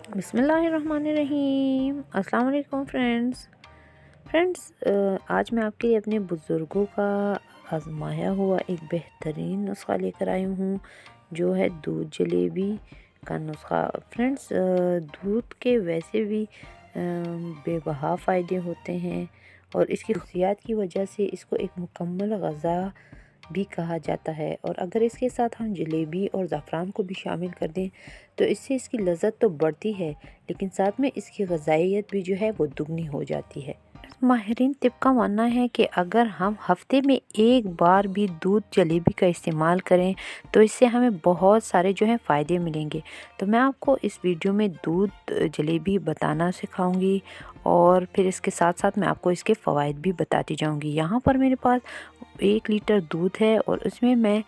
بسم اللہ الرحمن الرحیم۔ السلام علیکم فرینڈس، آج میں آپ کے لیے اپنے بزرگوں کا آزمایا ہوا ایک بہترین نسخہ لے کر آئی ہوں، جو ہے دودھ جلیبی کا نسخہ۔ فرینڈس، دودھ کے ویسے بھی بے بہا فائدے ہوتے ہیں، اور اس کی خصوصیات کی وجہ سے اس کو ایک مکمل غذا بھی کہا جاتا ہے، اور اگر اس کے ساتھ ہم جلیبی اور زعفران کو بھی شامل کر دیں تو اس سے اس کی لذت تو بڑھتی ہے، لیکن ساتھ میں اس کی غذائیت بھی جو ہے وہ دگنی ہو جاتی ہے۔ ماہرین طب کا ماننا ہے کہ اگر ہم ہفتے میں ایک بار بھی دودھ جلیبی کا استعمال کریں تو اس سے ہمیں بہت سارے جو ہیں فائدے ملیں گے۔ تو میں آپ کو اس ویڈیو میں دودھ جلیبی بتانا سکھاؤں گی، اور پھر اس کے ساتھ ساتھ میں آپ کو اس کے فوائد بھی بتاتی جاؤں گی۔ یہاں پر میرے پاس 1 لیٹر دودھ ہے، اور اس میں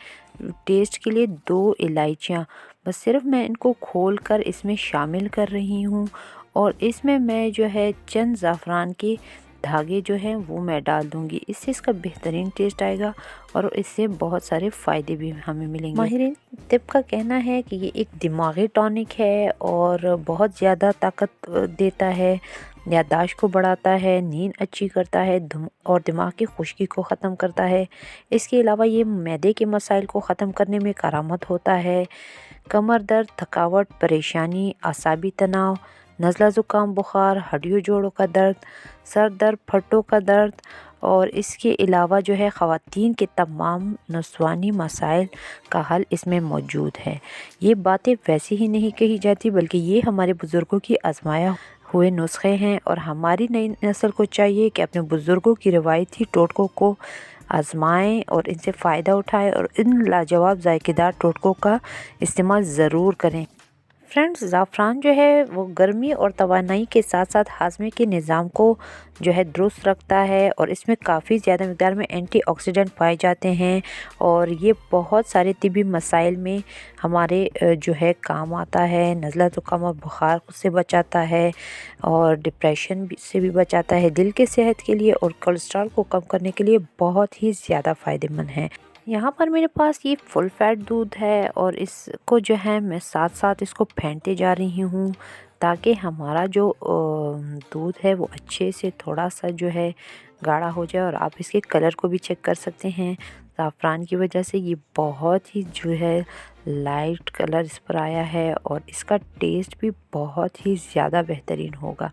ٹیسٹ کے لیے 2 الائچیاں، بس صرف میں ان کو کھول کر اس میں شامل کر رہی ہوں، اور اس میں جو ہے چند زعفران کے دھاگے جو ہیں وہ میں ڈال دوں گی۔ اس سے اس کا بہترین ٹیسٹ آئے گا، اور اس سے بہت سارے فائدے بھی ہمیں ملیں گے۔ ماہرین طب کا کہنا ہے کہ یہ ایک دماغی ٹونک ہے، اور بہت زیادہ طاقت دیتا ہے، یادداشت کو بڑھاتا ہے، نیند اچھی کرتا ہے، اور دماغ کی خشکی کو ختم کرتا ہے۔ اس کے علاوہ یہ معدے کے مسائل کو ختم کرنے میں کارآمد ہوتا ہے۔ کمر درد، تھکاوٹ، پریشانی، اعصابی تناؤ، نزلہ زکام، بخار، ہڈیوں جوڑوں کا درد، سر درد، پھٹوں کا درد، اور اس کے علاوہ جو ہے خواتین کے تمام نسوانی مسائل کا حل اس میں موجود ہے۔ یہ باتیں ویسے ہی نہیں کہی جاتی، بلکہ یہ ہمارے بزرگوں کی آزمایا ہوئے نسخے ہیں، اور ہماری نئی نسل کو چاہیے کہ اپنے بزرگوں کی روایتی ٹوٹکوں کو آزمائیں اور ان سے فائدہ اٹھائیں، اور ان لاجواب ذائقہ دار ٹوٹکوں کا استعمال ضرور کریں۔ فرینڈز، زعفران جو ہے وہ گرمی اور توانائی کے ساتھ ساتھ ہاضمے کے نظام کو جو ہے درست رکھتا ہے، اور اس میں کافی زیادہ مقدار میں اینٹی آکسیڈنٹ پائے جاتے ہیں، اور یہ بہت سارے طبی مسائل میں ہمارے جو ہے کام آتا ہے۔ نزلہ زکام اور بخار سے بچاتا ہے، اور ڈپریشن سے بھی بچاتا ہے۔ دل کے صحت کے لیے اور کولیسٹرول کو کم کرنے کے لیے بہت ہی زیادہ فائدہ مند ہے۔ یہاں پر میرے پاس یہ فل فیٹ دودھ ہے، اور اس کو جو ہے میں ساتھ ساتھ اس کو پھینٹتے جا رہی ہوں، تاکہ ہمارا جو دودھ ہے وہ اچھے سے تھوڑا سا جو ہے گاڑھا ہو جائے۔ اور آپ اس کے کلر کو بھی چیک کر سکتے ہیں، زعفران کی وجہ سے یہ بہت ہی جو ہے لائٹ کلر اس پر آیا ہے، اور اس کا ٹیسٹ بھی بہت ہی زیادہ بہترین ہوگا۔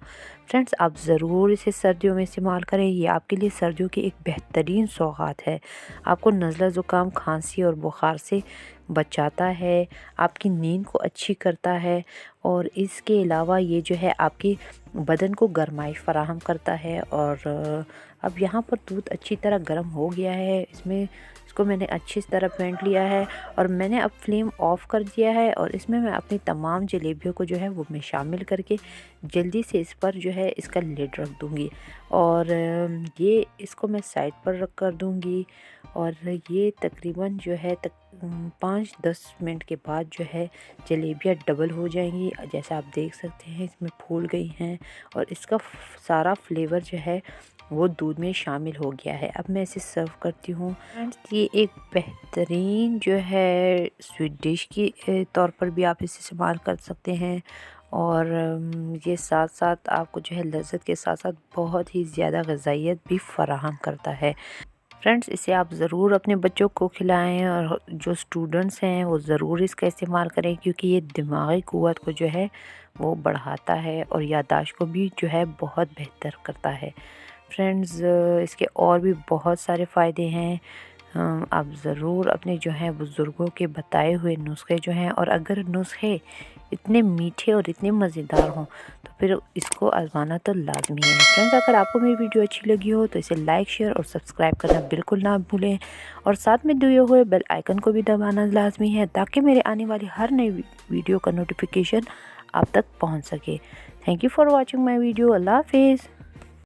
فرینڈز، آپ ضرور اسے سردیوں میں استعمال کریں، یہ آپ کے لیے سردیوں کی ایک بہترین سوغات ہے۔ آپ کو نزلہ زکام، کھانسی اور بخار سے بچاتا ہے، آپ کی نیند کو اچھی کرتا ہے، اور اس کے علاوہ یہ جو ہے آپ کی بدن کو گرمائش فراہم کرتا ہے۔ اور اب یہاں پر دودھ اچھی طرح گرم ہو گیا ہے، اس کو میں نے اچھی طرح پھینٹ لیا ہے، اور میں نے اب فلیم آف کر دیا ہے، اور اس میں اپنی تمام جلیبیوں کو جو ہے وہ میں شامل کر کے جلدی سے اس پر جو ہے اس کا لڈ رکھ دوں گی، اور یہ اس کو میں سائڈ پر رکھ کر دوں گی، اور یہ تقریباً جو ہے 5-10 منٹ کے بعد جو ہے جلیبیاں ڈبل ہو جائیں گی، جیسا آپ دیکھ سکتے ہیں اس میں پھول گئی ہیں، اور اس کا سارا فلیور جو ہے وہ دودھ میں شامل ہو گیا ہے۔ اب میں اسے سرو کرتی ہوں۔ یہ ایک بہترین جو ہے سویٹ ڈش کی طور پر بھی آپ اسے استعمال کر سکتے ہیں، اور یہ ساتھ ساتھ آپ کو جو ہے لذت کے ساتھ ساتھ بہت ہی زیادہ غذائیت بھی فراہم کرتا ہے۔ فرینڈز، اسے آپ ضرور اپنے بچوں کو کھلائیں، اور جو اسٹوڈنٹس ہیں وہ ضرور اس کا استعمال کریں، کیونکہ یہ دماغی قوت کو جو ہے وہ بڑھاتا ہے، اور یادداشت کو بھی جو ہے بہت بہتر کرتا ہے۔ فرینڈز، اس کے اور بھی بہت سارے فائدے ہیں، آپ ضرور اپنے جو ہیں بزرگوں کے بتائے ہوئے نسخے جو ہیں، اور اگر نسخے اتنے میٹھے اور اتنے مزیدار ہوں تو پھر اس کو آزمانا تو لازمی ہے۔ فرینڈز، اگر آپ کو میری ویڈیو اچھی لگی ہو تو اسے لائک، شیئر اور سبسکرائب کرنا بالکل نہ بھولیں، اور ساتھ میں دیے ہوئے بیل آئیکن کو بھی دبانا لازمی ہے، تاکہ میرے آنے والی ہر نئی ویڈیو کا نوٹیفیکیشن آپ تک پہنچ سکے۔ Thank you for watching my video. اللہ حافظ۔